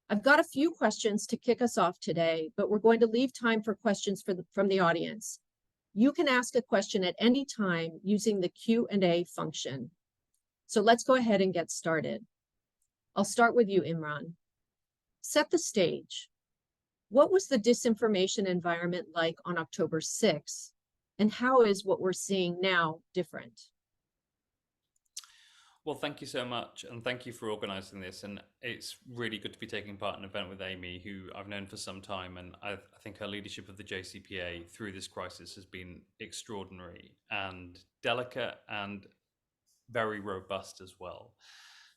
I've got a few questions to kick us off today, but we're going to leave time for questions from the audience. You can ask a question at any time using the Q&A function. So let's go ahead and get started. I'll start with you, Imran. Set the stage. What was the disinformation environment like on October 6th, and how is what we're seeing now different? Well, thank you so much, and thank you for organising this. And it's really good to be taking part in an event with Amy, who I've known for some time, and I think her leadership of the JCPA through this crisis has been extraordinary and delicate and very robust as well.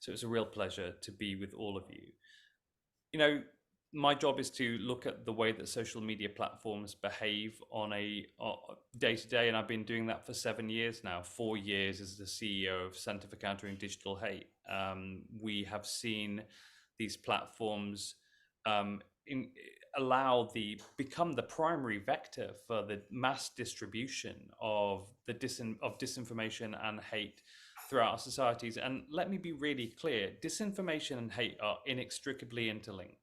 So it's a real pleasure to be with all of you. You know, my job is to look at the way that social media platforms behave on a day-to-day, and I've been doing that for 7 years now, 4 years as the CEO of Centre for Countering Digital Hate. We have seen these platforms become the primary vector for the mass distribution of disinformation and hate throughout our societies. And let me be really clear, disinformation and hate are inextricably interlinked.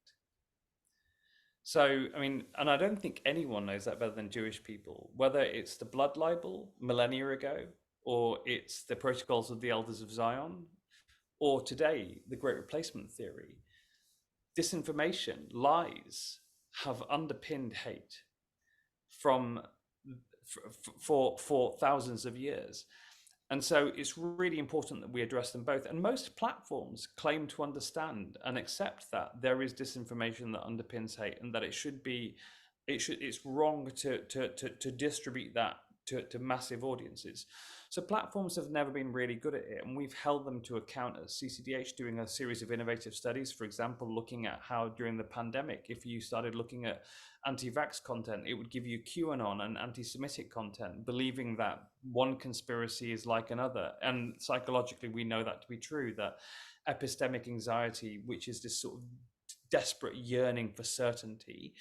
So, I mean, and I don't think anyone knows that better than Jewish people, whether it's the blood libel millennia ago, or it's the protocols of the elders of Zion, or today, the Great Replacement theory. Disinformation, lies have underpinned hate for thousands of years. And so it's really important that we address them both. And most platforms claim to understand and accept that there is disinformation that underpins hate, and that it's wrong to distribute that to massive audiences. So platforms have never been really good at it, and we've held them to account at CCDH, doing a series of innovative studies, for example, looking at how during the pandemic, if you started looking at anti-vax content, it would give you QAnon and anti-Semitic content, believing that one conspiracy is like another. And psychologically, we know that to be true, that epistemic anxiety, which is this sort of desperate yearning for certainty,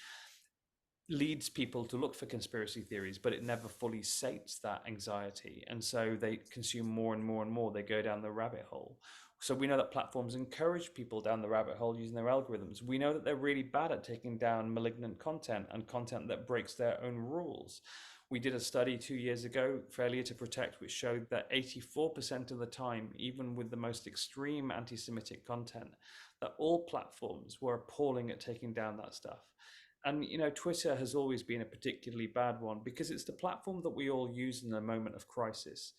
leads people to look for conspiracy theories, but it never fully sates that anxiety. And so they consume more and more and more. They go down the rabbit hole. So we know that platforms encourage people down the rabbit hole using their algorithms. We know that they're really bad at taking down malignant content and content that breaks their own rules. We did a study 2 years ago, Failure to Protect, which showed that 84% of the time, even with the most extreme anti-Semitic content, that all platforms were appalling at taking down that stuff. And, you know, Twitter has always been a particularly bad one because it's the platform that we all use in a moment of crisis.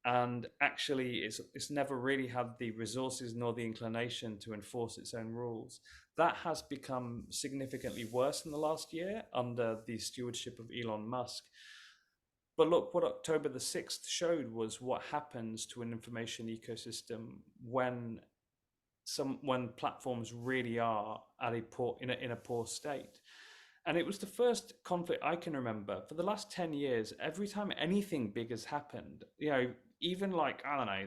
And actually, it's never really had the resources nor the inclination to enforce its own rules. That has become significantly worse in the last year under the stewardship of Elon Musk. But look, what October the 6th showed was what happens to an information ecosystem when platforms really are at in a poor state. And it was the first conflict I can remember for the last 10 years. Every time anything big has happened, you know, even like, I don't know,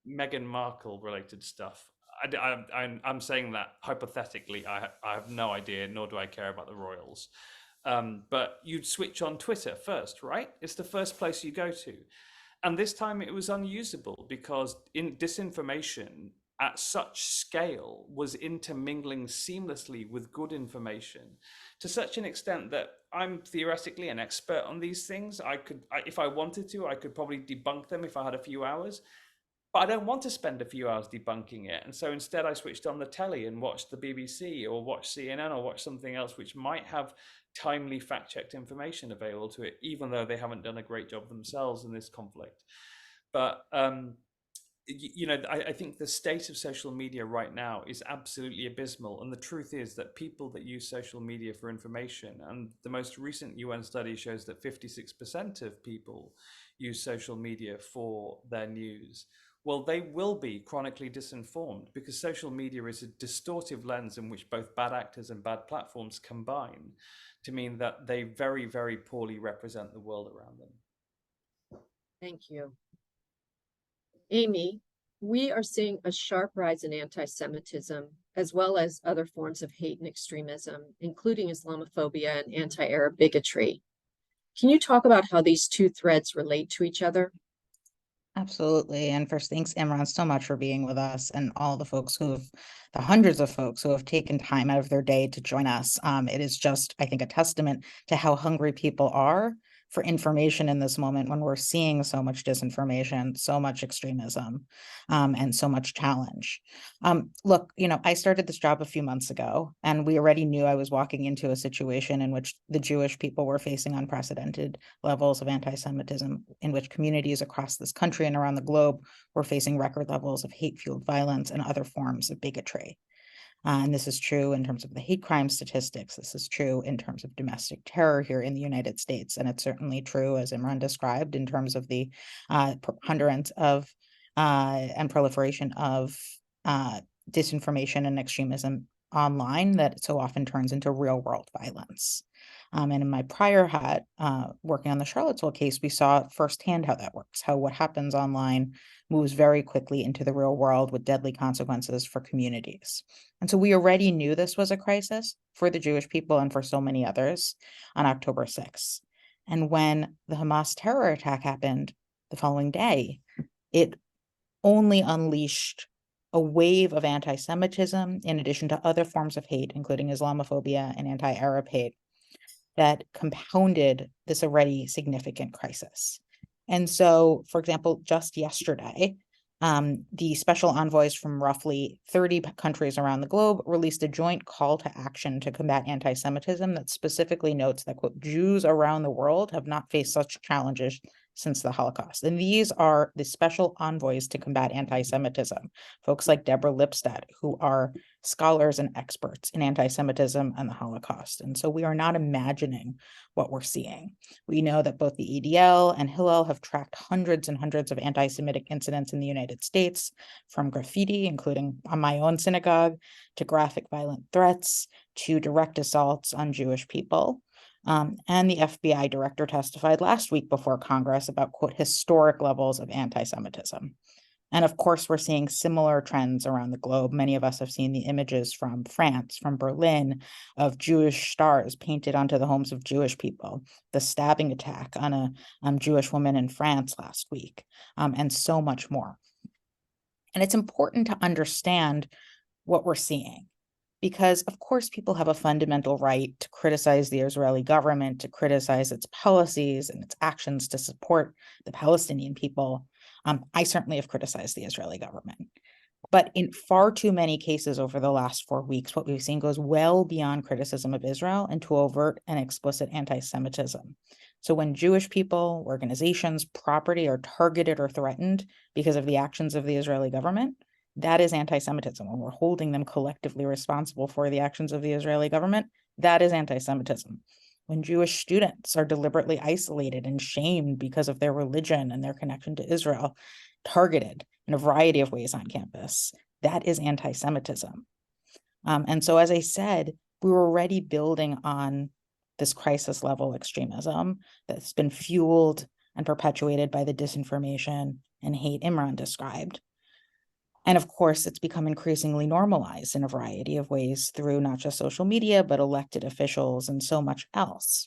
Meghan Markle related stuff. I'm saying that hypothetically. I have no idea, nor do I care about the royals. But you'd switch on Twitter first, right? It's the first place you go to. And this time it was unusable because disinformation at such scale was intermingling seamlessly with good information to such an extent that I'm theoretically an expert on these things. If I wanted to, I could probably debunk them if I had a few hours, but I don't want to spend a few hours debunking it. And so instead I switched on the telly and watched the BBC or watched CNN or watched something else which might have timely fact-checked information available to it, even though they haven't done a great job themselves in this conflict. But you know, I think the state of social media right now is absolutely abysmal. And the truth is that people that use social media for information, and the most recent UN study shows that 56% of people use social media for their news, well, they will be chronically disinformed because social media is a distortive lens in which both bad actors and bad platforms combine to mean that they very, very poorly represent the world around them. Thank you. Amy, we are seeing a sharp rise in anti-Semitism, as well as other forms of hate and extremism, including Islamophobia and anti-Arab bigotry. Can you talk about how these two threads relate to each other? Absolutely. And first, thanks, Imran, so much for being with us, and all the hundreds of folks who have taken time out of their day to join us. It is just, I think, a testament to how hungry people are for information in this moment when we're seeing so much disinformation, so much extremism, and so much challenge. Look, I started this job a few months ago, and we already knew I was walking into a situation in which the Jewish people were facing unprecedented levels of anti-Semitism, in which communities across this country and around the globe were facing record levels of hate-fueled violence and other forms of bigotry. And this is true in terms of the hate crime statistics. This is true in terms of domestic terror here in the United States. And it's certainly true, as Imran described, in terms of the preponderance of and proliferation of disinformation and extremism online that so often turns into real world violence. And in my prior hat, working on the Charlottesville case, we saw firsthand how that works, how what happens online moves very quickly into the real world with deadly consequences for communities. And so we already knew this was a crisis for the Jewish people and for so many others on October 6th. And when the Hamas terror attack happened the following day, it only unleashed a wave of anti-Semitism, in addition to other forms of hate, including Islamophobia and anti-Arab hate, that compounded this already significant crisis. And so, for example, just yesterday, the special envoys from roughly 30 countries around the globe released a joint call to action to combat anti-Semitism that specifically notes that, quote, Jews around the world have not faced such challenges since the Holocaust. And these are the special envoys to combat anti-Semitism, folks like Deborah Lipstadt, who are scholars and experts in anti-Semitism and the Holocaust. And so we are not imagining what we're seeing. We know that both the EDL and Hillel have tracked hundreds and hundreds of anti-Semitic incidents in the United States, from graffiti, including on my own synagogue, to graphic violent threats, to direct assaults on Jewish people. And the FBI director testified last week before Congress about, quote, historic levels of anti-Semitism. And of course, we're seeing similar trends around the globe. Many of us have seen the images from France, from Berlin, of Jewish stars painted onto the homes of Jewish people, the stabbing attack on a Jewish woman in France last week, and so much more. And it's important to understand what we're seeing, because of course people have a fundamental right to criticize the Israeli government, to criticize its policies and its actions to support the Palestinian people. I certainly have criticized the Israeli government. But in far too many cases over the last 4 weeks, what we've seen goes well beyond criticism of Israel into overt and explicit anti-Semitism. So when Jewish people, organizations, property are targeted or threatened because of the actions of the Israeli government, that is anti-Semitism. When we're holding them collectively responsible for the actions of the Israeli government, that is anti-Semitism. When Jewish students are deliberately isolated and shamed because of their religion and their connection to Israel, targeted in a variety of ways on campus, that is anti-Semitism. And so, as I said, we were already building on this crisis level extremism that's been fueled and perpetuated by the disinformation and hate Imran described. And of course, it's become increasingly normalized in a variety of ways through not just social media, but elected officials and so much else.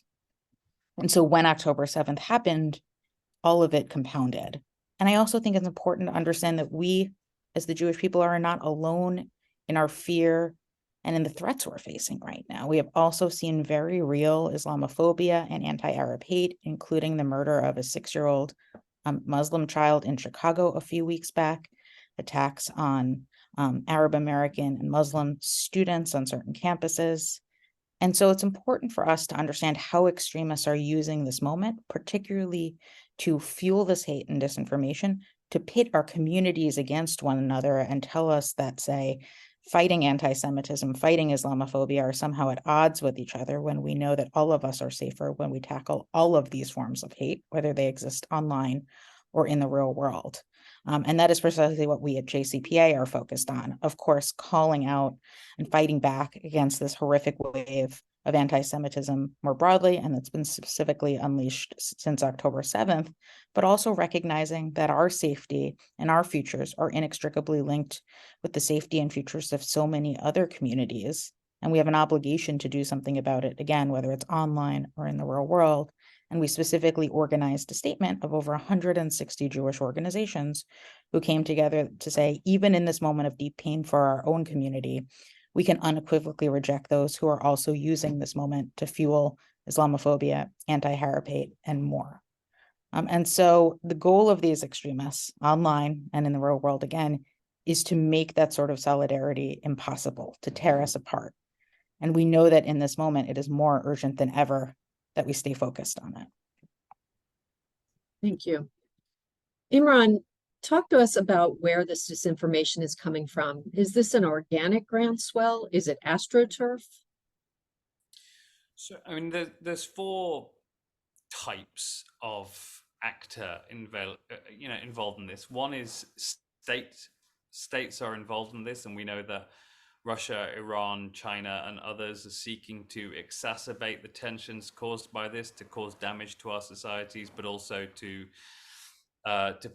And so when October 7th happened, all of it compounded. And I also think it's important to understand that we, as the Jewish people, are not alone in our fear and in the threats we're facing right now. We have also seen very real Islamophobia and anti-Arab hate, including the murder of a 6-year-old Muslim child in Chicago a few weeks back, attacks on Arab American and Muslim students on certain campuses. And so it's important for us to understand how extremists are using this moment, particularly to fuel this hate and disinformation, to pit our communities against one another and tell us that, say, fighting anti-Semitism, fighting Islamophobia are somehow at odds with each other, when we know that all of us are safer when we tackle all of these forms of hate, whether they exist online or in the real world. And that is precisely what we at JCPA are focused on, of course, calling out and fighting back against this horrific wave of anti-Semitism more broadly, and that's been specifically unleashed since October 7th, but also recognizing that our safety and our futures are inextricably linked with the safety and futures of so many other communities. And we have an obligation to do something about it, again, whether it's online or in the real world. And we specifically organized a statement of over 160 Jewish organizations who came together to say, even in this moment of deep pain for our own community, we can unequivocally reject those who are also using this moment to fuel Islamophobia, anti-Arab hate, and more. And so the goal of these extremists online and in the real world, again, is to make that sort of solidarity impossible, to tear us apart. And we know that in this moment, it is more urgent than ever that we stay focused on it. Thank you. Imran, talk to us about where this disinformation is coming from. Is this an organic groundswell? Is it AstroTurf? So, I mean, there's four types of actor involved in this. One is states are involved in this, and we know that Russia, Iran, China, and others are seeking to exacerbate the tensions caused by this, to cause damage to our societies, but also to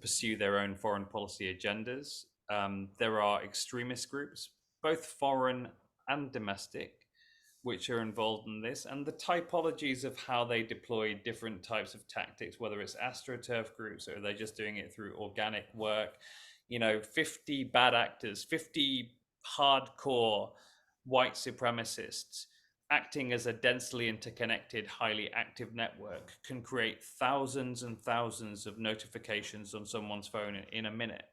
pursue their own foreign policy agendas. There are extremist groups, both foreign and domestic, which are involved in this, and the typologies of how they deploy different types of tactics, whether it's AstroTurf groups or are they just doing it through organic work. 50 bad actors, 50 hardcore white supremacists acting as a densely interconnected, highly active network can create thousands and thousands of notifications on someone's phone in a minute.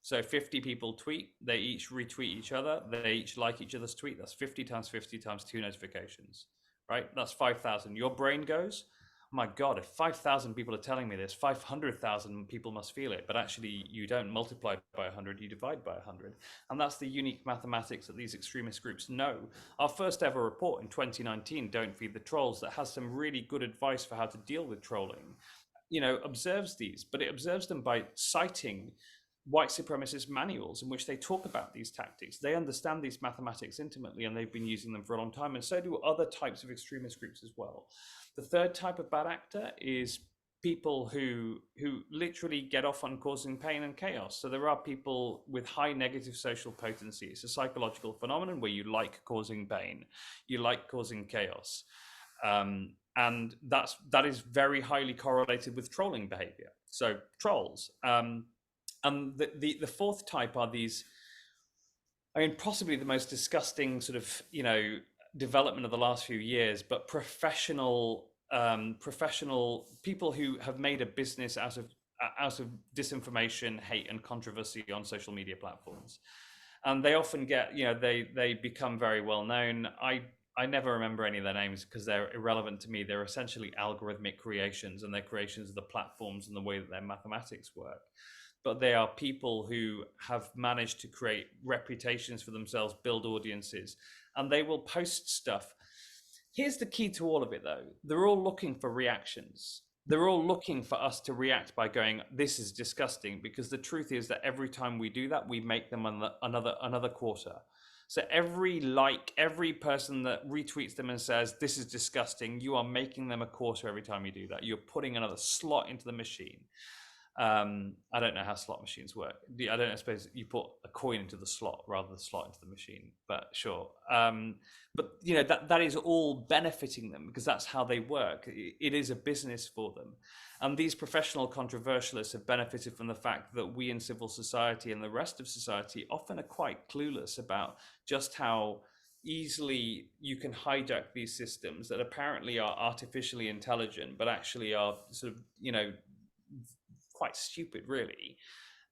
So 50 people tweet, they each retweet each other, they each like each other's tweet. That's 50 times 50 times 2 notifications, right? That's 5,000. Your brain goes, oh my God, if 5,000 people are telling me this, 500,000 people must feel it. But actually, you don't multiply by 100, you divide by 100. And that's the unique mathematics that these extremist groups know. Our first ever report in 2019, Don't Feed the Trolls, that has some really good advice for how to deal with trolling, observes these, but it observes them by citing white supremacist manuals in which they talk about these tactics. They understand these mathematics intimately, and they've been using them for a long time, and so do other types of extremist groups as well. The third type of bad actor is people who literally get off on causing pain and chaos. So there are people with high negative social potency. It's a psychological phenomenon where you like causing pain, you like causing chaos, and that is very highly correlated with trolling behavior. So trolls. And the fourth type are these, possibly the most disgusting sort of, development of the last few years, but professional people who have made a business out of disinformation, hate, and controversy on social media platforms. And they often get, they become very well known. I never remember any of their names because they're irrelevant to me. They're essentially algorithmic creations, and they're creations of the platforms and the way that their mathematics work. But they are people who have managed to create reputations for themselves, build audiences, and they will post stuff. Here's the key to all of it, though. They're all looking for reactions. They're all looking for us to react by going, this is disgusting, because the truth is that every time we do that, we make them another quarter. So every person that retweets them and says, this is disgusting, you are making them a quarter every time you do that. You're putting another slot into the machine. I don't know how slot machines work. I suppose you put a coin into the slot rather than the slot into the machine, but sure. But that is all benefiting them because that's how they work. It is a business for them. And these professional controversialists have benefited from the fact that we in civil society and the rest of society often are quite clueless about just how easily you can hijack these systems that apparently are artificially intelligent, but actually are sort of, quite stupid, really,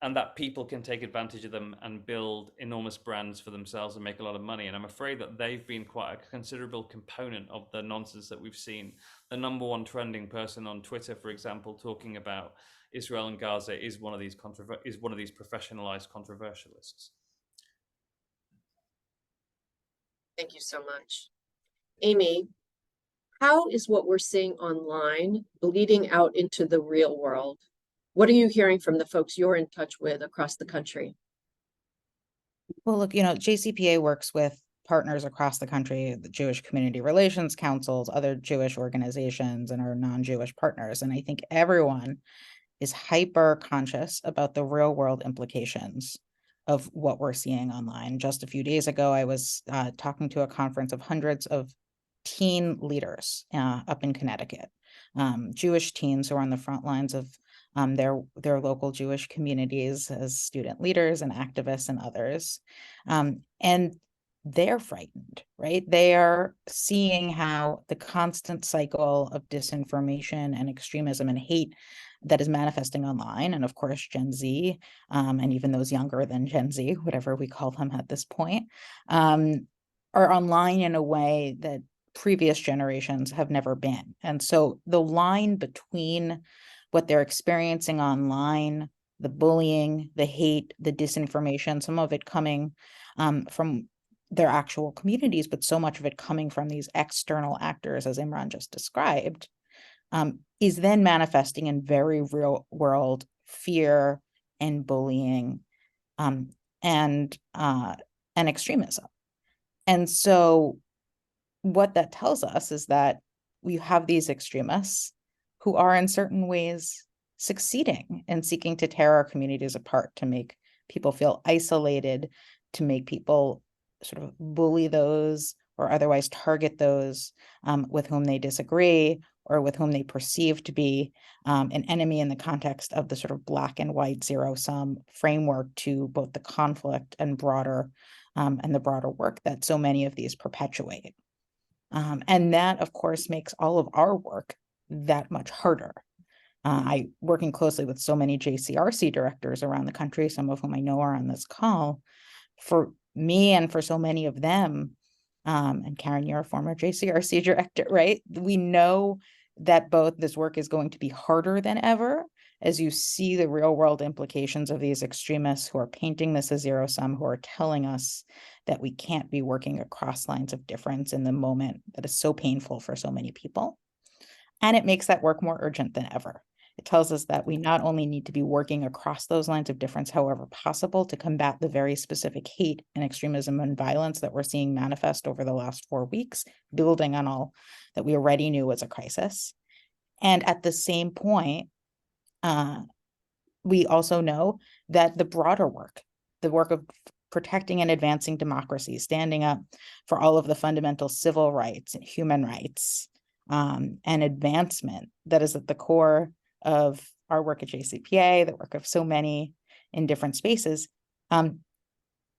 and that people can take advantage of them and build enormous brands for themselves and make a lot of money. And I'm afraid that they've been quite a considerable component of the nonsense that we've seen. The number one trending person on Twitter, for example, talking about Israel and Gaza is one of these professionalized controversialists. Thank you so much. Amy, how is what we're seeing online bleeding out into the real world? What are you hearing from the folks you're in touch with across the country? Well, look, JCPA works with partners across the country, the Jewish Community Relations Councils, other Jewish organizations, and our non-Jewish partners. And I think everyone is hyper conscious about the real world implications of what we're seeing online. Just a few days ago, I was talking to a conference of hundreds of teen leaders up in Connecticut. Jewish teens who are on the front lines of their local Jewish communities as student leaders and activists and others. And they're frightened, right? They are seeing how the constant cycle of disinformation and extremism and hate that is manifesting online, and of course Gen Z, and even those younger than Gen Z, whatever we call them at this point, are online in a way that previous generations have never been. And so the line between what they're experiencing online, the bullying, the hate, the disinformation, some of it coming from their actual communities, but so much of it coming from these external actors, as Imran just described, is then manifesting in very real world fear and bullying and extremism. And so what that tells us is that we have these extremists who are in certain ways succeeding in seeking to tear our communities apart, to make people feel isolated, to make people sort of bully those or otherwise target those with whom they disagree or with whom they perceive to be an enemy in the context of the sort of black and white zero-sum framework to both the conflict and the broader work that so many of these perpetuate. And that, of course, makes all of our work that much harder. I working closely with so many JCRC directors around the country, some of whom I know are on this call. For me and for so many of them, and Karen, you're a former JCRC director, right? We know that both this work is going to be harder than ever as you see the real world implications of these extremists who are painting this as zero sum, who are telling us that we can't be working across lines of difference in the moment that is so painful for so many people. And it makes that work more urgent than ever. It tells us that we not only need to be working across those lines of difference, however possible, to combat the very specific hate and extremism and violence that we're seeing manifest over the last 4 weeks, building on all that we already knew was a crisis. And at the same point, we also know that the broader work, the work of protecting and advancing democracy, standing up for all of the fundamental civil rights and human rights, and advancement that is at the core of our work at JCPA, the work of so many in different spaces,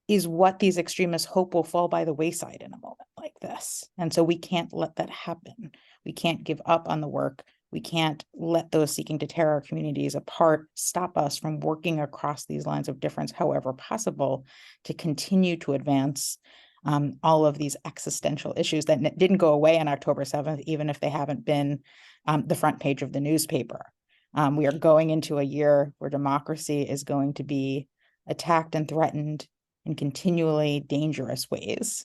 is what these extremists hope will fall by the wayside in a moment like this. And so we can't let that happen. We can't give up on the work. We can't let those seeking to tear our communities apart stop us from working across these lines of difference, however possible, to continue to advance all of these existential issues that didn't go away on October 7th, even if they haven't been the front page of the newspaper. We are going into a year where democracy is going to be attacked and threatened in continually dangerous ways.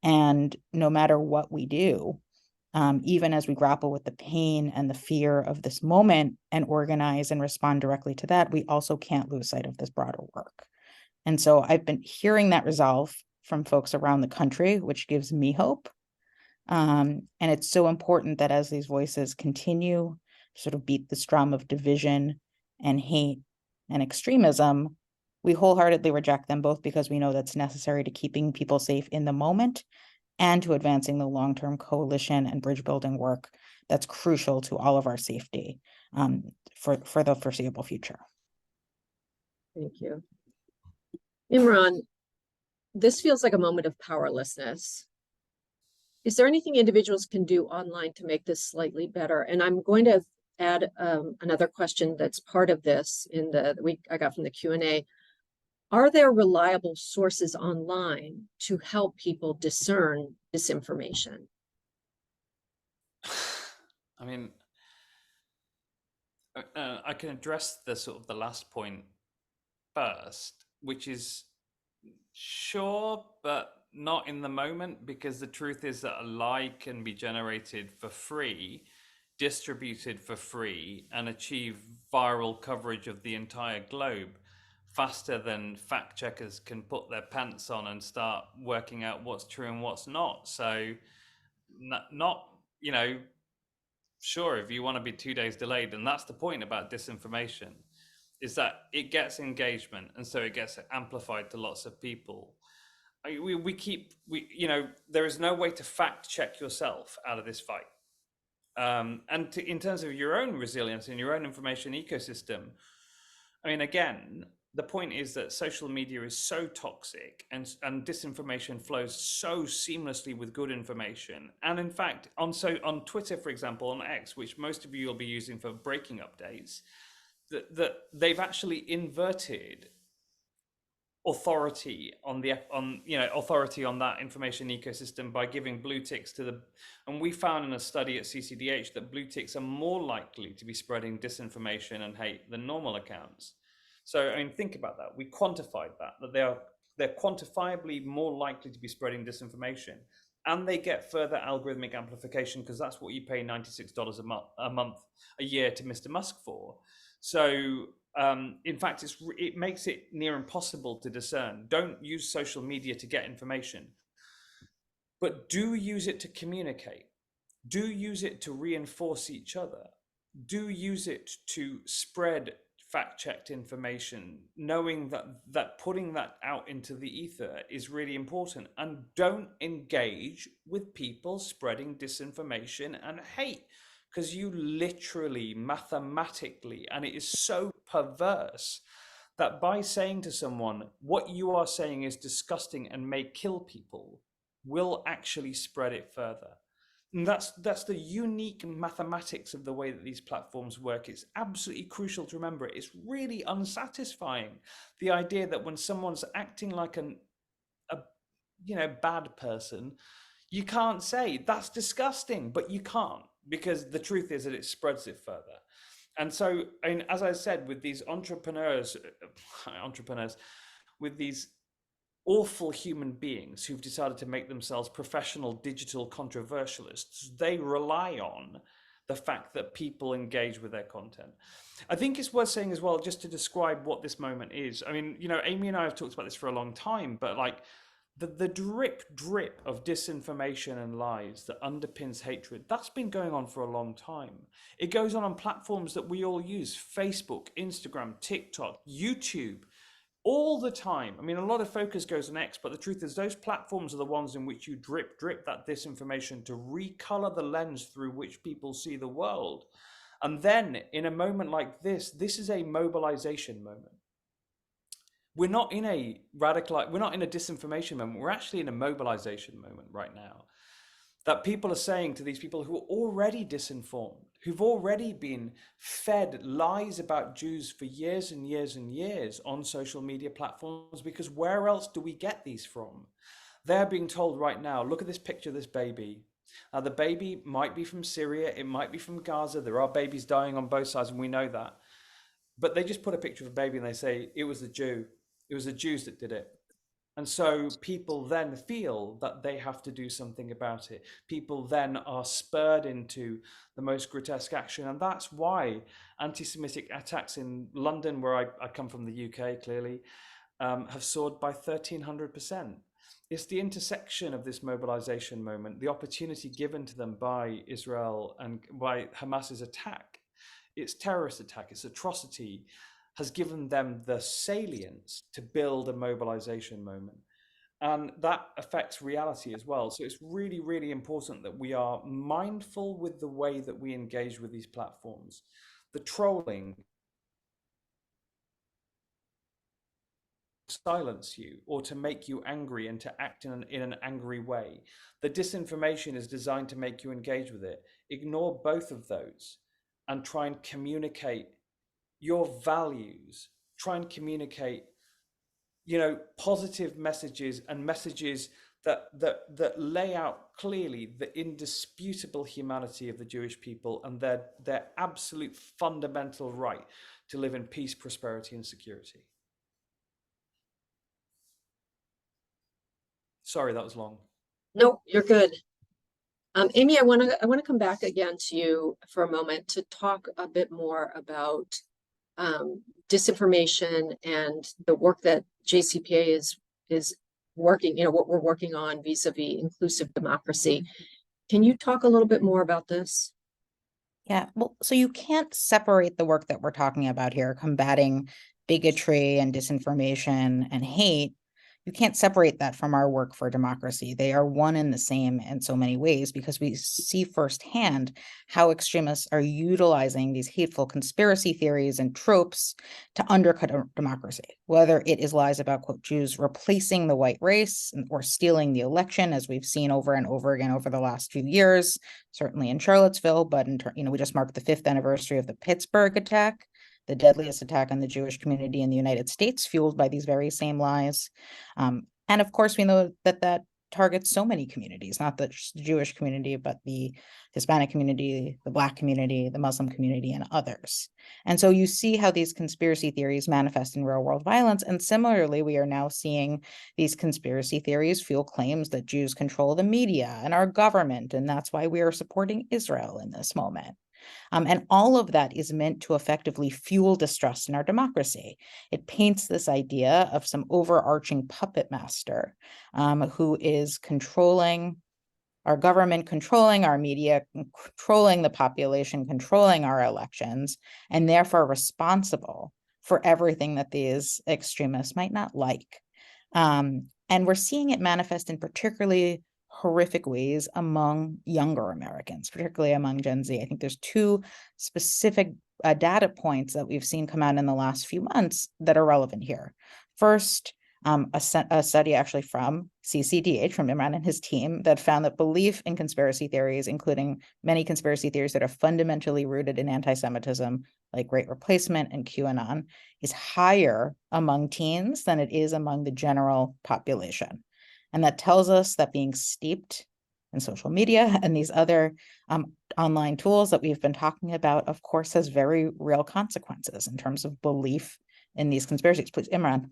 And no matter what we do, even as we grapple with the pain and the fear of this moment and organize and respond directly to that, we also can't lose sight of this broader work. And so I've been hearing that resolve from folks around the country, which gives me hope. And it's so important that as these voices continue to sort of beat the drum of division and hate and extremism, we wholeheartedly reject them, both because we know that's necessary to keeping people safe in the moment and to advancing the long-term coalition and bridge building work that's crucial to all of our safety for the foreseeable future. Thank you. Imran, this feels like a moment of powerlessness. Is there anything individuals can do online to make this slightly better? And I'm going to add another question that's part of this in the week I got from the Q&A. Are there reliable sources online to help people discern disinformation? I mean, I can address the sort of the last point first, which is sure, but not in the moment, because the truth is that a lie can be generated for free, distributed for free, and achieve viral coverage of the entire globe faster than fact checkers can put their pants on and start working out what's true and what's not. So not you know, sure, if you want to be 2 days delayed, and that's the point about disinformation, is that it gets engagement, and so it gets amplified to lots of people. We you know, there is no way to fact check yourself out of this fight. In terms of your own resilience and your own information ecosystem, I mean, again, the point is that social media is so toxic and disinformation flows so seamlessly with good information. And in fact, on Twitter, for example, on X, which most of you will be using for breaking updates, that they've actually inverted authority on that information ecosystem by giving blue ticks to and we found in a study at CCDH that blue ticks are more likely to be spreading disinformation and hate than normal accounts. So I mean, think about that. We quantified that they're quantifiably more likely to be spreading disinformation, and they get further algorithmic amplification because that's what you pay $96 a year to Mr. Musk for. So in fact, it makes it near impossible to discern. Don't use social media to get information, but do use it to communicate. Do use it to reinforce each other. Do use it to spread fact-checked information, knowing that putting that out into the ether is really important. And don't engage with people spreading disinformation and hate, because you literally, mathematically, and it is so perverse that by saying to someone, what you are saying is disgusting and may kill people, will actually spread it further. And that's the unique mathematics of the way that these platforms work. It's absolutely crucial to remember it. It's really unsatisfying, the idea that when someone's acting like a bad person, you can't say that's disgusting, but you can't, because the truth is that it spreads it further. And so, I mean, as I said, with these entrepreneurs, with these awful human beings who've decided to make themselves professional digital controversialists, they rely on the fact that people engage with their content. I think it's worth saying as well, just to describe what this moment is. I mean, Amy and I have talked about this for a long time, but like the drip of disinformation and lies that underpins hatred, that's been going on for a long time. It goes on platforms that we all use: Facebook, Instagram, TikTok, YouTube, all the time. I mean, a lot of focus goes on X, but the truth is those platforms are the ones in which you drip that disinformation to recolor the lens through which people see the world. And then in a moment like this is a mobilization moment. We're not in a disinformation moment. We're actually in a mobilization moment right now. That people are saying to these people who are already disinformed, who've already been fed lies about Jews for years and years and years on social media platforms, because where else do we get these from? They're being told right now, look at this picture of this baby. Now, the baby might be from Syria, it might be from Gaza. There are babies dying on both sides, and we know that. But they just put a picture of a baby and they say, it was a Jew. It was the Jews that did it. And so people then feel that they have to do something about it. People then are spurred into the most grotesque action. And that's why anti-Semitic attacks in London, where I come from, the UK, clearly, have soared by 1,300%. It's the intersection of this mobilization moment, the opportunity given to them by Israel and by Hamas's attack, its terrorist attack, its atrocity, has given them the salience to build a mobilization moment. And that affects reality as well. So it's really, really important that we are mindful with the way that we engage with these platforms. The trolling, silence you or to make you angry and to act in an angry way. The disinformation is designed to make you engage with it. Ignore both of those and try and communicate your values. Try and communicate, positive messages and messages that lay out clearly the indisputable humanity of the Jewish people and their absolute fundamental right to live in peace, prosperity, and security. Sorry, that was long. No, you're good. Amy, I want to come back again to you for a moment to talk a bit more about disinformation and the work that JCPA is working, what we're working on vis-a-vis inclusive democracy. Can you talk a little bit more about this? Yeah, well, so you can't separate the work that we're talking about here, combating bigotry and disinformation and hate. you can't separate that from our work for democracy. They are one and the same in so many ways, because we see firsthand how extremists are utilizing these hateful conspiracy theories and tropes to undercut democracy, whether it is lies about, quote, Jews replacing the white race or stealing the election, as we've seen over and over again over the last few years, certainly in Charlottesville, but we just marked the 5th anniversary of the Pittsburgh attack, the deadliest attack on the Jewish community in the United States, fueled by these very same lies. And of course, we know that targets so many communities, not just the Jewish community, but the Hispanic community, the Black community, the Muslim community, and others. And so you see how these conspiracy theories manifest in real world violence. And similarly, we are now seeing these conspiracy theories fuel claims that Jews control the media and our government, and that's why we are supporting Israel in this moment. And all of that is meant to effectively fuel distrust in our democracy. It paints this idea of some overarching puppet master who is controlling our government, controlling our media, controlling the population, controlling our elections, and therefore responsible for everything that these extremists might not like. And we're seeing it manifest in particularly horrific ways among younger Americans, particularly among Gen Z. I think there's two specific data points that we've seen come out in the last few months that are relevant here. First, a study actually from CCDH, from Imran and his team, that found that belief in conspiracy theories, including many conspiracy theories that are fundamentally rooted in anti-Semitism, like Great Replacement and QAnon, is higher among teens than it is among the general population. And that tells us that being steeped in social media and these other online tools that we've been talking about, of course, has very real consequences in terms of belief in these conspiracies. Please, Imran.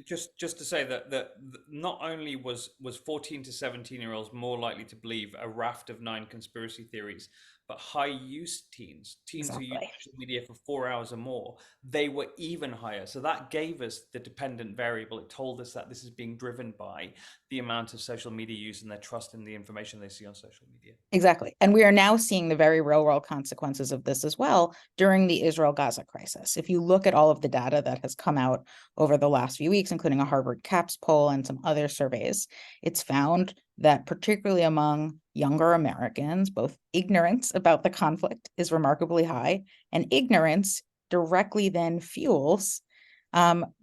Just to say that not only was 14 to 17-year-olds more likely to believe a raft of 9 conspiracy theories, but high-use teens Exactly. who use social media for 4 hours or more, they were even higher. So that gave us the dependent variable. It told us that this is being driven by the amount of social media use and their trust in the information they see on social media. Exactly. And we are now seeing the very real-world consequences of this as well during the Israel-Gaza crisis. If you look at all of the data that has come out over the last few weeks, including a Harvard CAPS poll and some other surveys, it's found that particularly among younger Americans, both ignorance about the conflict is remarkably high, and ignorance directly then fuels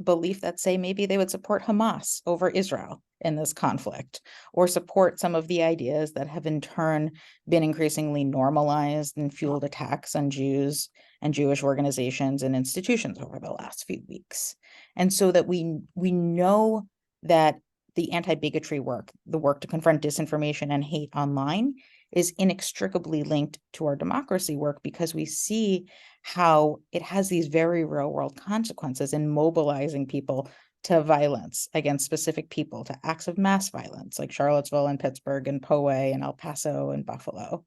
belief that, say, maybe they would support Hamas over Israel in this conflict, or support some of the ideas that have in turn been increasingly normalized and fueled attacks on Jews and Jewish organizations and institutions over the last few weeks. And so that we know that the anti-bigotry work, the work to confront disinformation and hate online, is inextricably linked to our democracy work, because we see how it has these very real world consequences in mobilizing people to violence against specific people, to acts of mass violence like Charlottesville and Pittsburgh and Poway and El Paso and Buffalo,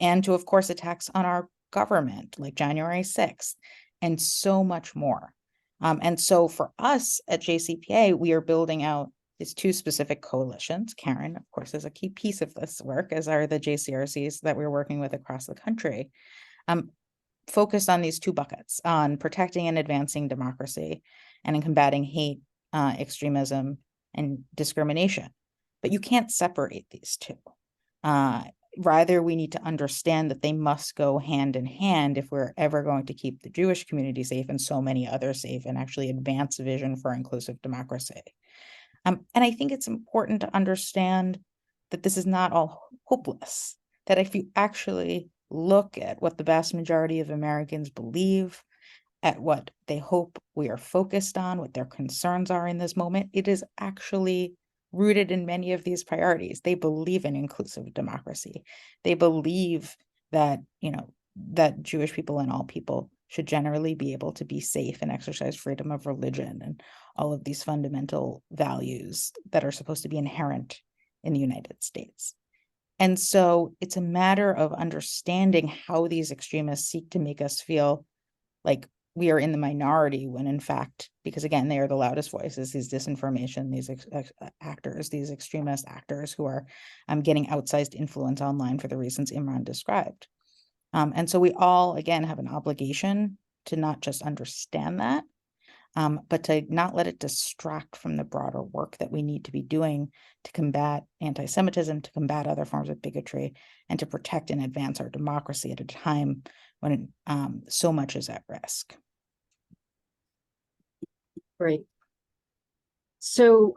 and to, of course, attacks on our government like January 6th, and so much more. And so for us at JCPA, we are building out these 2 specific coalitions. Karen, of course, is a key piece of this work, as are the JCRCs that we're working with across the country, focused on these 2 buckets, on protecting and advancing democracy and in combating hate, extremism, and discrimination. But you can't separate these 2. Rather, we need to understand that they must go hand in hand if we're ever going to keep the Jewish community safe and so many others safe, and actually advance a vision for inclusive democracy. And I think it's important to understand that this is not all hopeless, that if you actually look at what the vast majority of Americans believe, at what they hope we are focused on, what their concerns are in this moment, it is actually rooted in many of these priorities. They believe in inclusive democracy. They believe that, that Jewish people and all people should generally be able to be safe and exercise freedom of religion and all of these fundamental values that are supposed to be inherent in the United States. And so it's a matter of understanding how these extremists seek to make us feel like we are in the minority, when in fact, because again, they are the loudest voices, these disinformation, these actors, these extremist actors who are getting outsized influence online for the reasons Imran described. And so we all, again, have an obligation to not just understand that, but to not let it distract from the broader work that we need to be doing to combat anti-Semitism, to combat other forms of bigotry, and to protect and advance our democracy at a time when so much is at risk. Great. So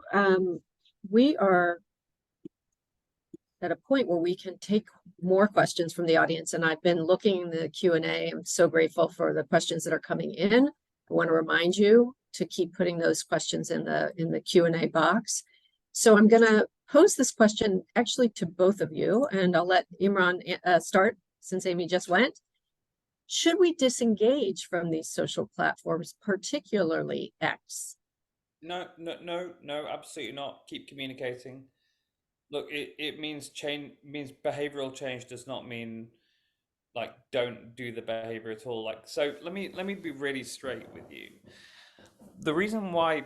we are at a point where we can take more questions from the audience, and I've been looking in the Q&A. I'm so grateful for the questions that are coming in. I want to remind you to keep putting those questions in the Q&A box. So I'm going to pose this question actually to both of you, and I'll let Imran start since Amy just went. Should we disengage from these social platforms, particularly X? No, absolutely not. Keep communicating. Look, it means change, means behavioral change does not mean like don't do the behavior at all. Like, so let me be really straight with you. The reason why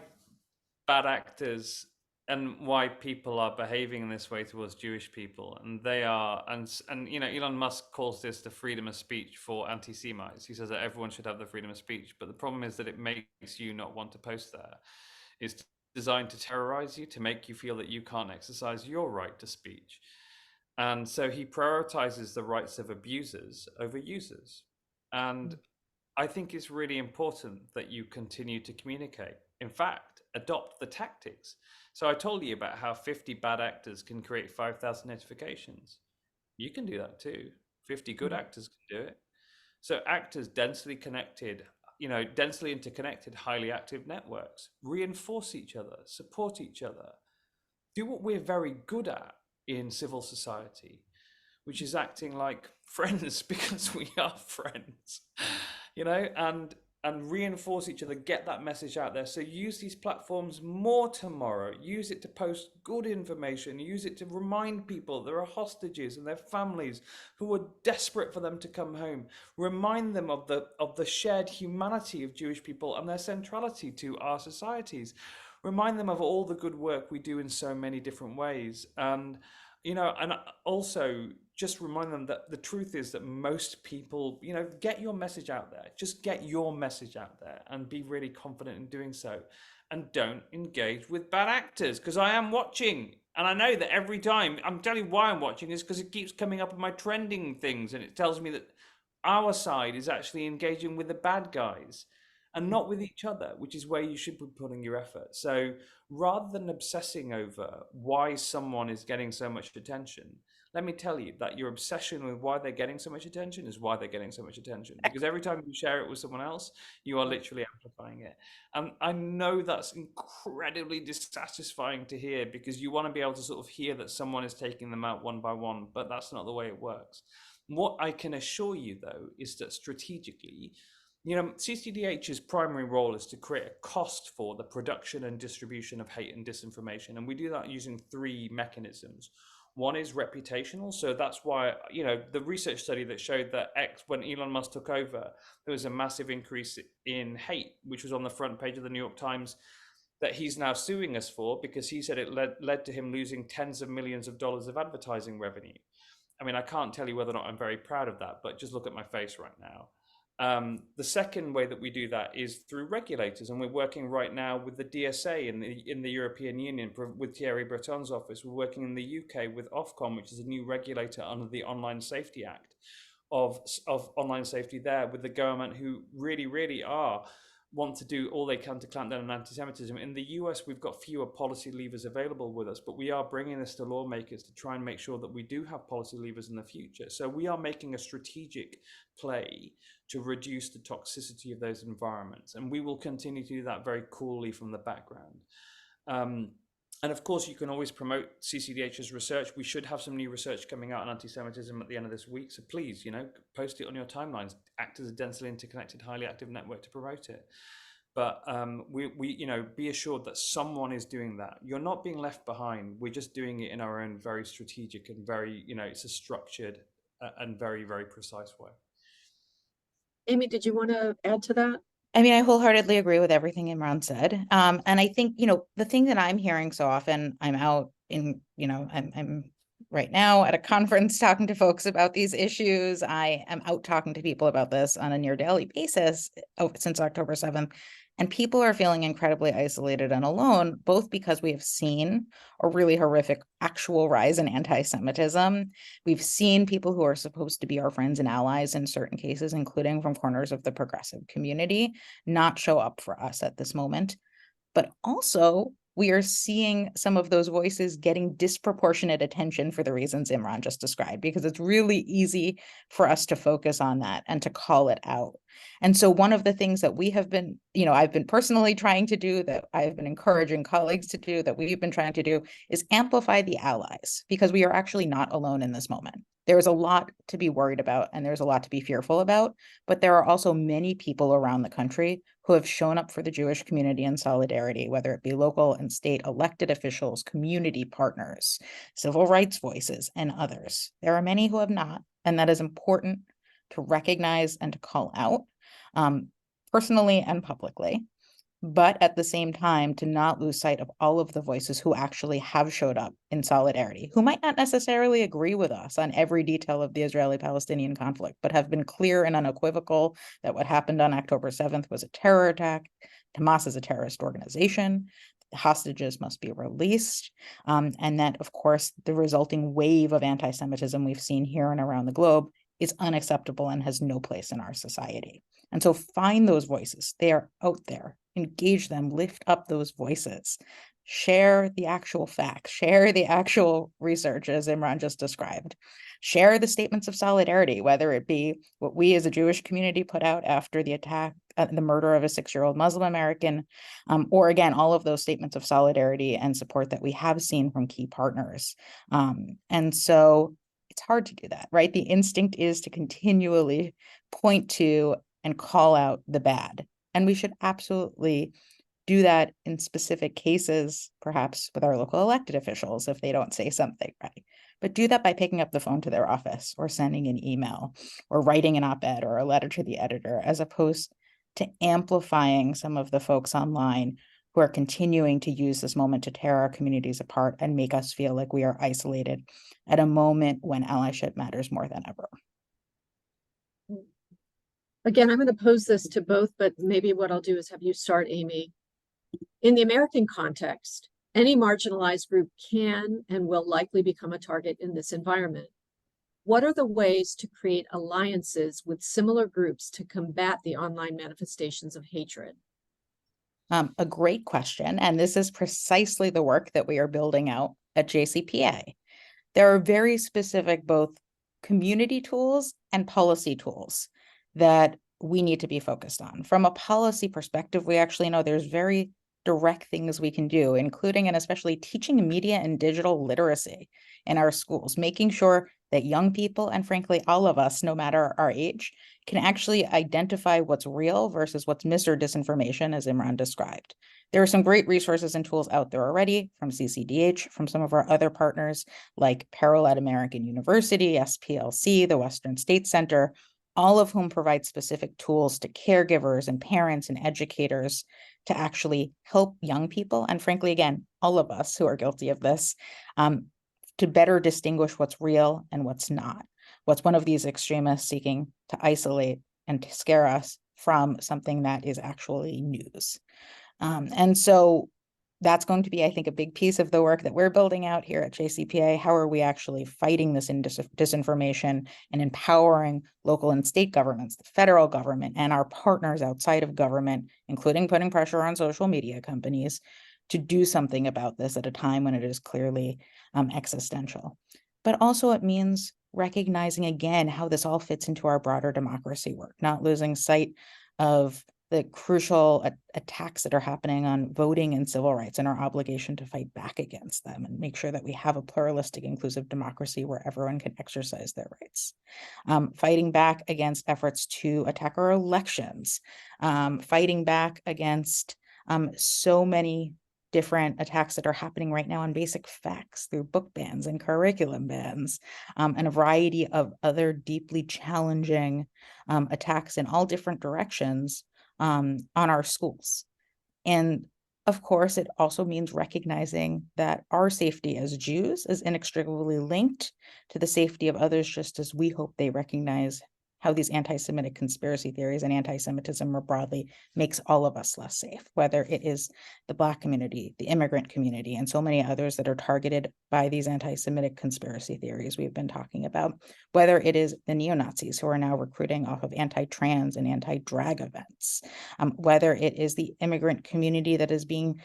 bad actors and why people are behaving in this way towards Jewish people, and they are, and you know, Elon Musk calls this the freedom of speech for anti-Semites. He says that everyone should have the freedom of speech, but the problem is that it makes you not want to post there. It's designed to terrorize you, to make you feel that you can't exercise your right to speech. And so he prioritizes the rights of abusers over users. And I think it's really important that you continue to communicate. In fact, adopt the tactics. So I told you about how 50 bad actors can create 5,000 notifications. You can do that too. 50 good actors can do it. So actors densely connected, you know, densely interconnected, highly active networks reinforce each other, support each other, do what we're very good at in civil society, which is acting like friends because we are friends, you know, and reinforce each other, get that message out there. So use these platforms more tomorrow, use it to post good information, use it to remind people there are hostages and their families who are desperate for them to come home. Remind them of the shared humanity of Jewish people and their centrality to our societies. Remind them of all the good work we do in so many different ways. And, you know, and also just remind them that the truth is that most people, you know, get your message out there. Just get your message out there and be really confident in doing so. And don't engage with bad actors, because I am watching. And I know that every time, I'm telling you why I'm watching is because it keeps coming up in my trending things. And it tells me that our side is actually engaging with the bad guys and not with each other, which is where you should be putting your effort. So rather than obsessing over why someone is getting so much attention, let me tell you that your obsession with why they're getting so much attention is why they're getting so much attention. Because every time you share it with someone else, you are literally amplifying it. And I know that's incredibly dissatisfying to hear, because you want to be able to sort of hear that someone is taking them out one by one, but that's not the way it works. What I can assure you, though, is that strategically, you know, CCDH's primary role is to create a cost for the production and distribution of hate and disinformation. And we do that using 3 mechanisms. One is reputational. So that's why, you know, the research study that showed that when Elon Musk took over, there was a massive increase in hate, which was on the front page of the New York Times, that he's now suing us for, because he said it led to him losing tens of millions of dollars of advertising revenue. I mean, I can't tell you whether or not I'm very proud of that, but just look at my face right now. The second way that we do that is through regulators, and we're working right now with the DSA in the European Union with Thierry Breton's office. We're working in the UK with Ofcom, which is a new regulator under the Online Safety Act of online safety there, with the government, who really want to do all they can to clamp down on anti-Semitism. In the US, we've got fewer policy levers available with us, but we are bringing this to lawmakers to try and make sure that we do have policy levers in the future. So we are making a strategic play to reduce the toxicity of those environments. And we will continue to do that very coolly from the background. And of course, you can always promote CCDH's research. We should have some new research coming out on anti-Semitism at the end of this week. So please, you know, post it on your timelines. Act as a densely interconnected, highly active network to promote it. But we, you know, be assured that someone is doing that. You're not being left behind. We're just doing it in our own very strategic and very, you know, it's a structured and very precise way. Amy, did you want to add to that? I mean, I wholeheartedly agree with everything Imran said. And I think, you know, the thing that I'm hearing so often, I'm out in, you know, I'm right now at a conference talking to folks about these issues. I am out talking to people about this on a near daily basis since October 7th. And people are feeling incredibly isolated and alone, both because we have seen a really horrific actual rise in anti-Semitism. We've seen people who are supposed to be our friends and allies in certain cases, including from corners of the progressive community, not show up for us at this moment. But also, we are seeing some of those voices getting disproportionate attention for the reasons Imran just described, because it's really easy for us to focus on that and to call it out. And so one of the things that we have been, I've been personally trying to do, that I've been encouraging colleagues to do, that we've been trying to do, is amplify the allies, because we are actually not alone in this moment. There is a lot to be worried about and there's a lot to be fearful about, but there are also many people around the country who have shown up for the Jewish community in solidarity, whether it be local and state elected officials, community partners, civil rights voices, and others. There are many who have not, and that is important to recognize and to call out, personally and publicly. But at the same time, to not lose sight of all of the voices who actually have showed up in solidarity, who might not necessarily agree with us on every detail of the Israeli-Palestinian conflict, but have been clear and unequivocal that what happened on October 7th was a terror attack. Hamas is a terrorist organization. The hostages must be released. And that, of course, the resulting wave of anti-Semitism we've seen here and around the globe is unacceptable and has no place in our society. And so find those voices. They are out there. Engage them, lift up those voices, share the actual facts, share the actual research as Imran just described, share the statements of solidarity, whether it be what we as a Jewish community put out after the attack, the murder of a 6-year-old Muslim American, or again, all of those statements of solidarity and support that we have seen from key partners. And so it's hard to do that, right? The instinct is to continually point to and call out the bad. And we should absolutely do that in specific cases, perhaps with our local elected officials if they don't say something right. But do that by picking up the phone to their office or sending an email or writing an op-ed or a letter to the editor, as opposed to amplifying some of the folks online who are continuing to use this moment to tear our communities apart and make us feel like we are isolated at a moment when allyship matters more than ever. Again, I'm going to pose this to both, but maybe what I'll do is have you start, Amy. In the American context, any marginalized group can and will likely become a target in this environment. What are the ways to create alliances with similar groups to combat the online manifestations of hatred? A great question. And this is precisely the work that we are building out at JCPA. There are very specific both community tools and policy tools that we need to be focused on. From a policy perspective, we actually know there's very direct things we can do, including and especially teaching media and digital literacy in our schools, making sure that young people, and frankly, all of us, no matter our age, can actually identify what's real versus what's mis or disinformation, as Imran described. There are some great resources and tools out there already from CCDH, from some of our other partners like Parallel at American University, SPLC, the Western States Center, all of whom provide specific tools to caregivers and parents and educators to actually help young people, and frankly, again, all of us who are guilty of this, to better distinguish what's real and what's not. What's one of these extremists seeking to isolate and to scare us from something that is actually news. And so that's going to be, I think, a big piece of the work that we're building out here at JCPA. How are we actually fighting this disinformation and empowering local and state governments, the federal government, and our partners outside of government, including putting pressure on social media companies to do something about this at a time when it is clearly existential. But also it means recognizing again how this all fits into our broader democracy work, not losing sight of the crucial attacks that are happening on voting and civil rights and our obligation to fight back against them and make sure that we have a pluralistic, inclusive democracy where everyone can exercise their rights. Fighting back against efforts to attack our elections, fighting back against so many different attacks that are happening right now on basic facts through book bans and curriculum bans, and a variety of other deeply challenging attacks in all different directions on our schools. And of course, it also means recognizing that our safety as Jews is inextricably linked to the safety of others, just as we hope they recognize how these anti-Semitic conspiracy theories and anti-Semitism more broadly makes all of us less safe, whether it is the Black community, the immigrant community, and so many others that are targeted by these anti-Semitic conspiracy theories we've been talking about, whether it is the neo-Nazis who are now recruiting off of anti-trans and anti-drag events, whether it is the immigrant community that is being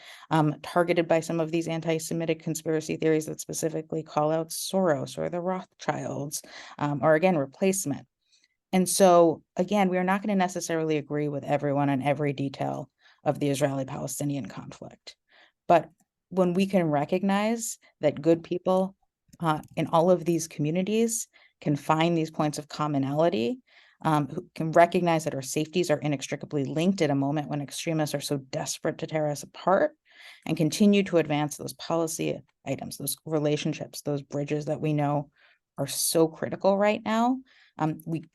targeted by some of these anti-Semitic conspiracy theories that specifically call out Soros or the Rothschilds, or again, replacement. And so, again, we are not going to necessarily agree with everyone on every detail of the Israeli-Palestinian conflict. But when we can recognize that good people in all of these communities can find these points of commonality, who can recognize that our safeties are inextricably linked at a moment when extremists are so desperate to tear us apart, and continue to advance those policy items, those relationships, those bridges that we know are so critical right now,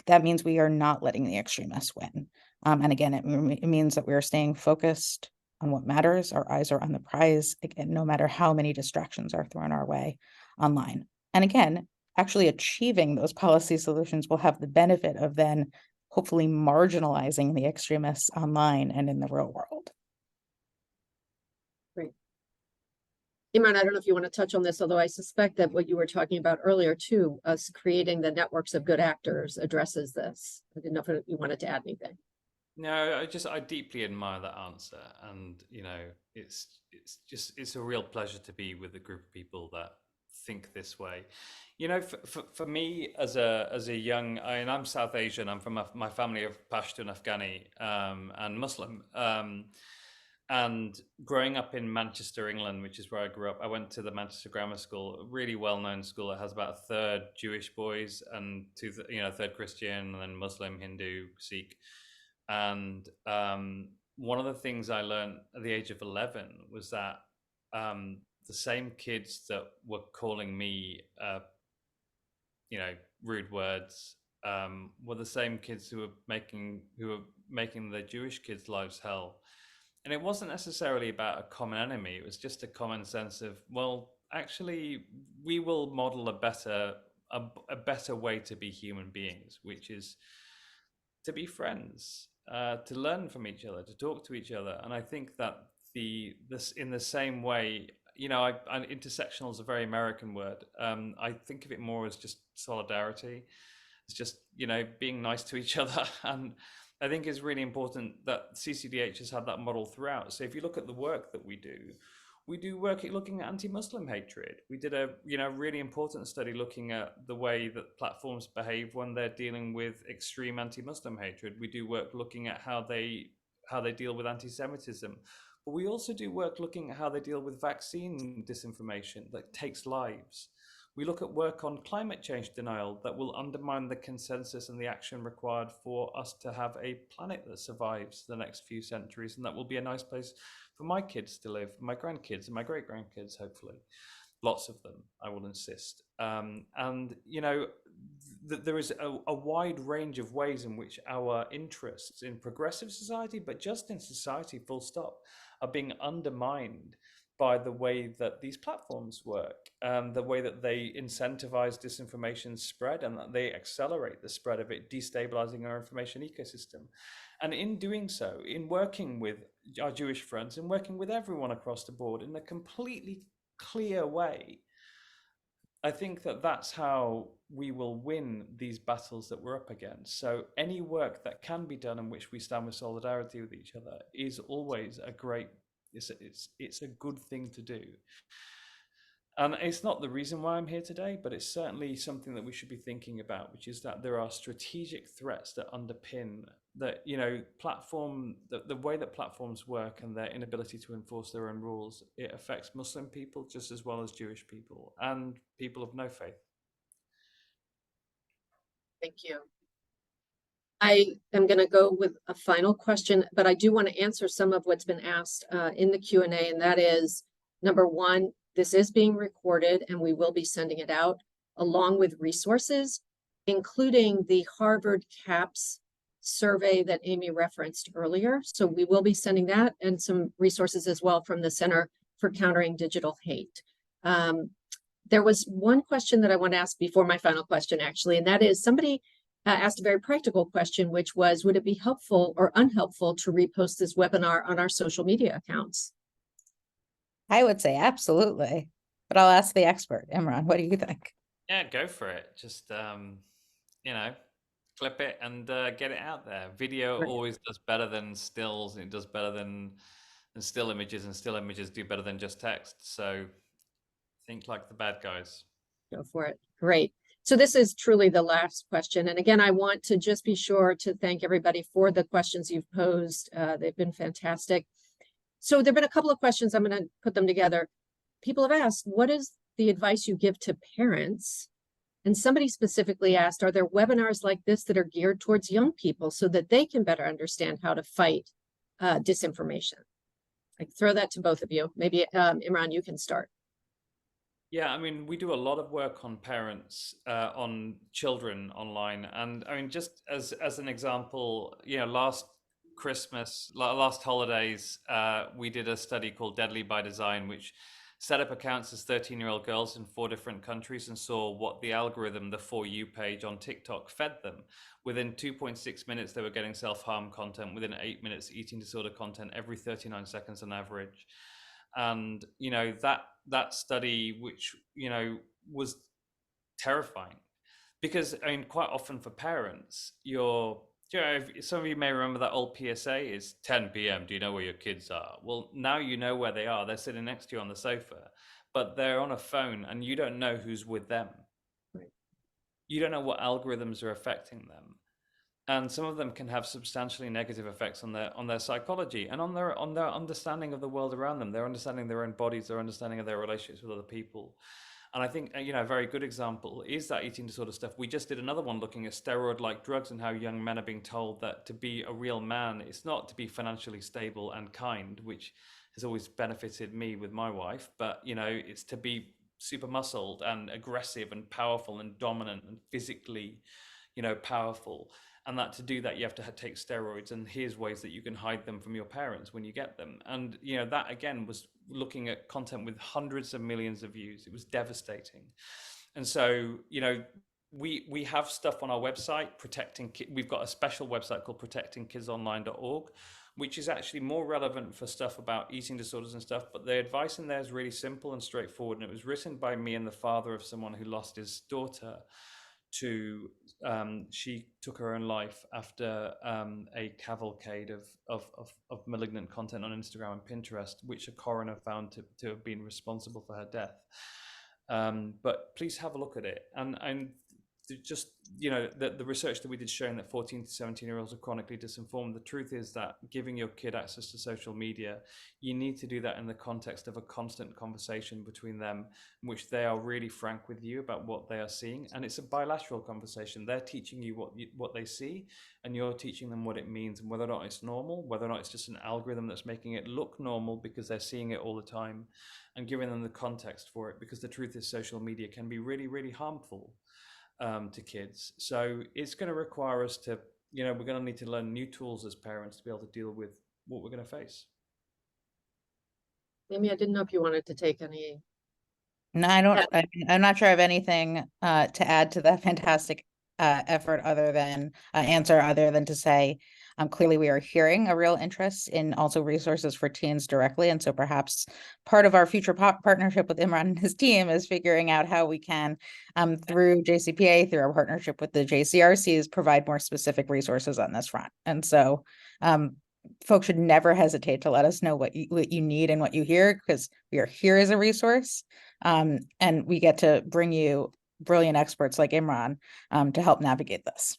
that means we are not letting the extremists win. And again, it means that we are staying focused on what matters. Our eyes are on the prize, again, no matter how many distractions are thrown our way online. And again, actually achieving those policy solutions will have the benefit of then hopefully marginalizing the extremists online and in the real world. Great. Imran, I don't know if you want to touch on this, although I suspect that what you were talking about earlier too, us creating the networks of good actors addresses this. I didn't know if you wanted to add anything. No, I deeply admire that answer, and it's a real pleasure to be with a group of people that think this way. For me as a young, I'm South Asian. I'm from my family of Pashtun, Afghani, and Muslim. And growing up in Manchester, England, which is where I grew up, I went to the Manchester Grammar School, a really well-known school. It has about a third Jewish boys and a third Christian, and then Muslim, Hindu, Sikh. And one of the things I learned at the age of 11 was that the same kids that were calling me, rude words, were the same kids who were making the Jewish kids' lives hell. And it wasn't necessarily about a common enemy. It was just a common sense of, well, actually, we will model a better way to be human beings, which is to be friends, to learn from each other, to talk to each other. And I think that this in the same way, intersectional is a very American word. I think of it more as just solidarity. It's just, being nice to each other. And I think it's really important that CCDH has had that model throughout. So if you look at the work that we do work at looking at anti-Muslim hatred. We did a really important study looking at the way that platforms behave when they're dealing with extreme anti-Muslim hatred. We do work looking at how they deal with anti-Semitism. But we also do work looking at how they deal with vaccine disinformation that takes lives. We look at work on climate change denial that will undermine the consensus and the action required for us to have a planet that survives the next few centuries, and that will be a nice place for my kids to live, my grandkids and my great-grandkids, hopefully. Lots of them, I will insist. There is a wide range of ways in which our interests in progressive society, but just in society, full stop, are being undermined by the way that these platforms work, the way that they incentivize disinformation spread, and that they accelerate the spread of it, destabilizing our information ecosystem. And in doing so, in working with our Jewish friends and working with everyone across the board in a completely clear way, I think that that's how we will win these battles that we're up against. So any work that can be done in which we stand with solidarity with each other is always it's a good thing to do. And it's not the reason why I'm here today, but it's certainly something that we should be thinking about, which is that there are strategic threats that underpin that, the way that platforms work and their inability to enforce their own rules. It affects Muslim people just as well as Jewish people and people of no faith. Thank you. I am going to go with a final question, but I do want to answer some of what's been asked in the Q&A, and that is, number one, this is being recorded and we will be sending it out along with resources, including the Harvard CAPS survey that Amy referenced earlier. So we will be sending that and some resources as well from the Center for Countering Digital Hate. There was one question that I want to ask before my final question, actually, and that is somebody asked a very practical question, which was, would it be helpful or unhelpful to repost this webinar on our social media accounts? I would say absolutely, but I'll ask the expert. Imran, what do you think? Yeah, go for it. Just clip it and get it out there. Video Right. always does better than stills. It does better than still images, and still images do better than just text. So think like the bad guys. Go for it. Great. So this is truly the last question. And again, I want to just be sure to thank everybody for the questions you've posed. They've been fantastic. So there've been a couple of questions. I'm going to put them together. People have asked, what is the advice you give to parents? And somebody specifically asked, are there webinars like this that are geared towards young people so that they can better understand how to fight disinformation? I throw that to both of you. Maybe Imran, you can start. Yeah, I mean, we do a lot of work on parents, on children online. And I mean, just as an example, last Christmas, last holidays, we did a study called Deadly by Design, which set up accounts as 13-year-old girls in 4 different countries and saw what the algorithm, the For You page on TikTok, fed them. Within 2.6 minutes, they were getting self-harm content. Within 8 minutes, eating disorder content every 39 seconds on average. And that study, which was terrifying, because I mean, quite often for parents, some of you may remember that old PSA is 10 p.m. Do you know where your kids are? Well, now you know where they are. They're sitting next to you on the sofa, but they're on a phone, and you don't know who's with them. Right. You don't know what algorithms are affecting them. And some of them can have substantially negative effects on their psychology and on their understanding of the world around them, their understanding of their own bodies, their understanding of their relationships with other people. And I think a very good example is that eating disorder stuff. We just did another one looking at steroid-like drugs and how young men are being told that to be a real man, it's not to be financially stable and kind, which has always benefited me with my wife, but it's to be super muscled and aggressive and powerful and dominant and physically powerful. And that to do that, you have to take steroids, and here's ways that you can hide them from your parents when you get them. And that again was looking at content with hundreds of millions of views. It was devastating. And so we have stuff on our website we've got a special website called protectingkidsonline.org, which is actually more relevant for stuff about eating disorders and stuff, but the advice in there is really simple and straightforward. And it was written by me and the father of someone who lost his daughter to she took her own life after a cavalcade of malignant content on Instagram and Pinterest, which a coroner found to have been responsible for her death. But please have a look at it. And just the research that we did showing that 14 to 17-year-olds are chronically disinformed. The truth is that giving your kid access to social media, you need to do that in the context of a constant conversation between them, in which they are really frank with you about what they are seeing, and it's a bilateral conversation. They're teaching you what they see, and you're teaching them what it means, and whether or not it's normal, whether or not it's just an algorithm that's making it look normal because they're seeing it all the time, and giving them the context for it, because the truth is social media can be really, really harmful to kids. So it's going to require us to, we're going to need to learn new tools as parents to be able to deal with what we're going to face. Amy, I didn't know if you wanted to take any. No, I don't. I'm not sure I have anything to add to that fantastic effort other than to say clearly we are hearing a real interest in also resources for teens directly. And so perhaps part of our future partnership with Imran and his team is figuring out how we can, through JCPA, through our partnership with the JCRCs, provide more specific resources on this front. And so folks should never hesitate to let us know what you need and what you hear, because we are here as a resource. And we get to bring you brilliant experts like Imran to help navigate this.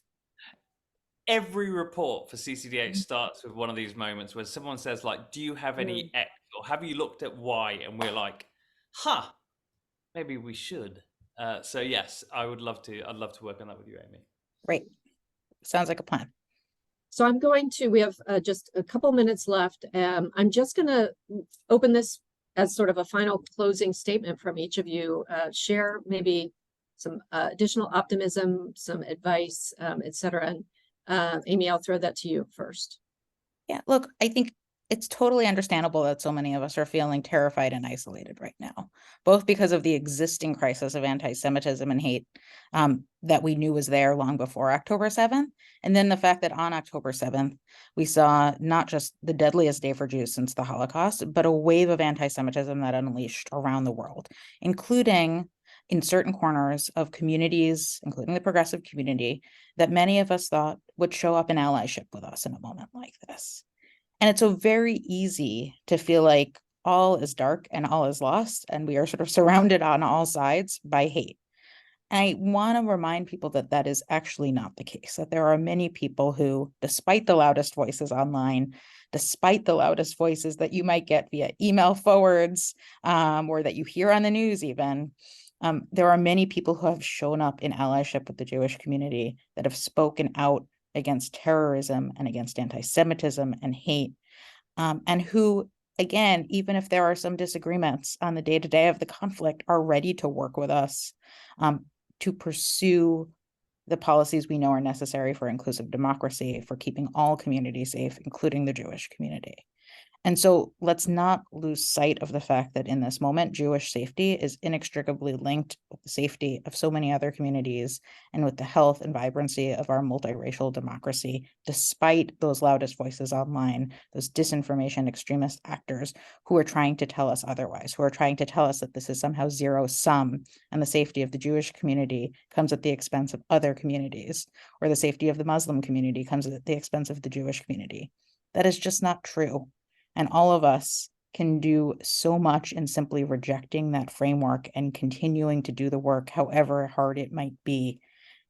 Every report for CCDH starts with one of these moments where someone says, like, do you have any X, or have you looked at Y? And we're like, maybe we should. So yes, I'd love to work on that with you, Amy. Great. Sounds like a plan. So we have just a couple minutes left. I'm just going to open this as sort of a final closing statement from each of you. Share maybe some additional optimism, some advice, et cetera. And Amy, I'll throw that to you first. Yeah, look, I think it's totally understandable that so many of us are feeling terrified and isolated right now, both because of the existing crisis of anti-Semitism and hate that we knew was there long before October 7th. And then the fact that on October 7th, we saw not just the deadliest day for Jews since the Holocaust, but a wave of anti-Semitism that unleashed around the world, including in certain corners of communities, including the progressive community, that many of us thought would show up in allyship with us in a moment like this. And it's so very easy to feel like all is dark and all is lost, and we are sort of surrounded on all sides by hate. And I want to remind people that that is actually not the case, that there are many people who, despite the loudest voices online, despite the loudest voices that you might get via email forwards or that you hear on the news even, there are many people who have shown up in allyship with the Jewish community that have spoken out against terrorism and against anti-Semitism and hate, and who, again, even if there are some disagreements on the day-to-day of the conflict, are ready to work with us to pursue the policies we know are necessary for inclusive democracy, for keeping all communities safe, including the Jewish community. And so let's not lose sight of the fact that in this moment, Jewish safety is inextricably linked with the safety of so many other communities and with the health and vibrancy of our multiracial democracy, despite those loudest voices online, those disinformation extremist actors who are trying to tell us otherwise, who are trying to tell us that this is somehow zero sum and the safety of the Jewish community comes at the expense of other communities, or the safety of the Muslim community comes at the expense of the Jewish community. That is just not true. And all of us can do so much in simply rejecting that framework and continuing to do the work, however hard it might be,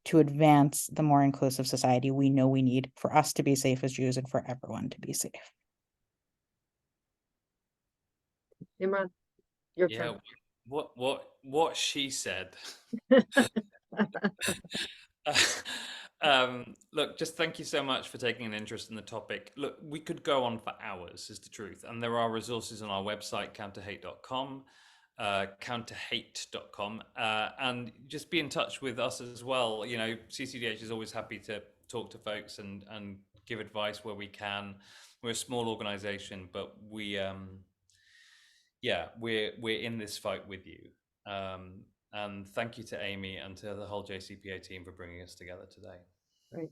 to advance the more inclusive society we know we need for us to be safe as Jews and for everyone to be safe. Imran, your turn. What she said. Look, just thank you so much for taking an interest in the topic. Look, we could go on for hours, is the truth. And there are resources on our website, counterhate.com, counterhate.com, and just be in touch with us as well. You know, CCDH is always happy to talk to folks and give advice where we can. We're a small organization, but we're in this fight with you. And thank you to Amy and to the whole JCPA team for bringing us together today. Right.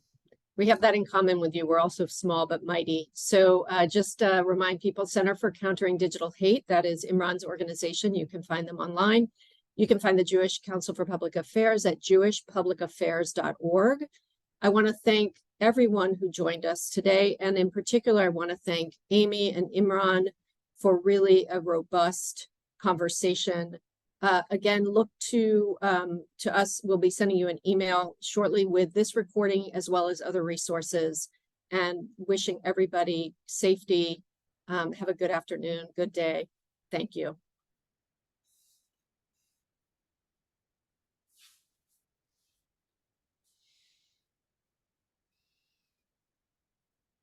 We have that in common with you. We're also small but mighty. So just remind people, Center for Countering Digital Hate, that is Imran's organization. You can find them online. You can find the Jewish Council for Public Affairs at jewishpublicaffairs.org. I want to thank everyone who joined us today. And in particular, I want to thank Amy and Imran for really a robust conversation. Again, look to us. We'll be sending you an email shortly with this recording as well as other resources, and wishing everybody safety. Have a good afternoon, good day. Thank you.